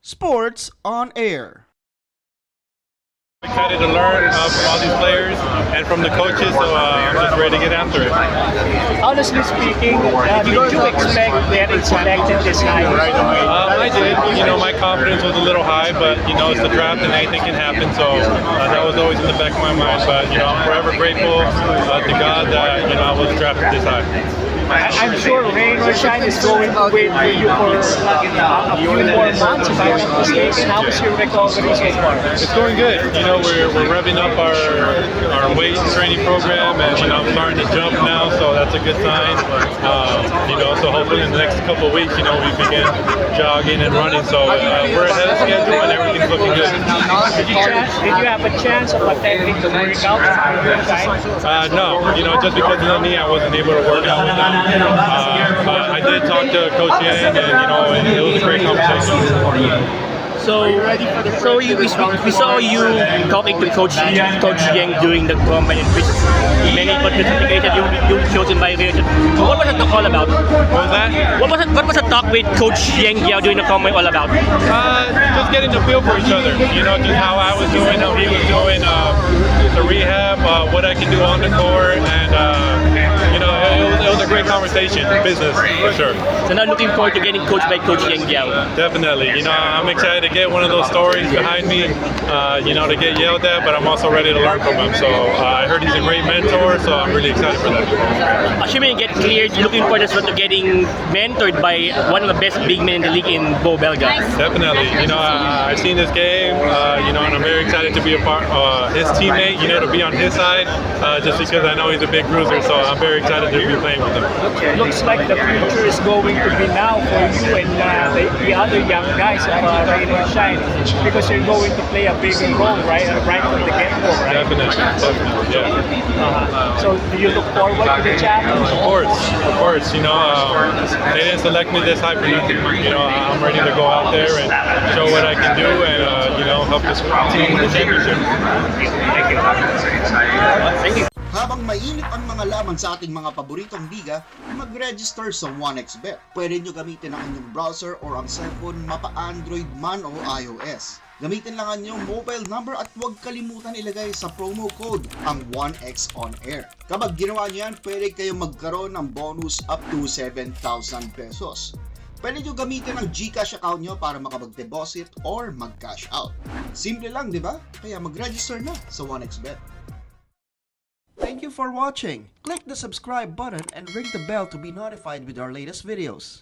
Sports on Air. Excited to learn from all these players and from the coaches, so I'm just ready to get after it. Honestly speaking, did you expect getting selected this high? I did. My confidence was a little high, but it's the draft and anything can happen. So that was always in the back of my mind. But I'm forever grateful to God that I was drafted this high. I'm sure Rain or Shine is going to wait for you for a few more months, if I'm not mistaken. How is your recovery so far? It's going good. We're revving up our weight training program, and I'm starting to jump now, so that's a good sign. So hopefully in the next couple of weeks, we begin jogging and running. So we're ahead of schedule, and everything's looking good. Did you have a chance of attending the workout? No. Just because of the knee, I wasn't able to work out with them. But I did talk to Coach Yeng, and it was a great conversation. So we saw you talking to Coach Yeng during the combine, in which many indicated you chosen by Richard. So what was the talk all about? What was that? What was the talk with Coach Yeng Guiao during the combine all about? Just getting the feel for each other. Just how I was doing, how he was doing, the rehab, what I can do on the court, and it was a great conversation, business for sure. So now looking forward to getting coached by Coach Yeng Guiao. Definitely. I'm excited to get one of those stories behind me, to get yelled at, but I'm also ready to learn from him. So I heard he's a great mentor, so I'm really excited for that. Assuming you get cleared, looking forward as well to getting mentored by one of the best big men in the league in Villegas. Definitely. I've seen this game, and I'm very excited to be a part his teammate, to be on his side, just because I know he's a big bruiser, so I'm very excited to be playing with him. Looks like the future is going to be now for you and the other young guys of Rain or Shine, because you're going to play a big role, right from the get-go, right? Definitely, yeah. So do you look forward to the challenge? Of course. They didn't select me this high for nothing. I'm ready to go out there and show what I can do and help this team win the championship. Thank you. Habang mainit ang mga laman sa ating mga paboritong liga, mag-register sa 1xBet. Pwede nyo gamitin ang inyong browser or ang cellphone, mapa-Android man o iOS. Gamitin lang ang inyong mobile number at huwag kalimutan ilagay sa promo code ang 1x on air. Kapag ginawa nyo yan, pwede kayong magkaroon ng bonus up to 7,000 pesos. Pwede nyo gamitin ang GCash account nyo para makapag-deposit or mag-cash out. Simple lang, di ba? Kaya mag-register na sa 1xBet. Thank you for watching. Click the subscribe button and ring the bell to be notified with our latest videos.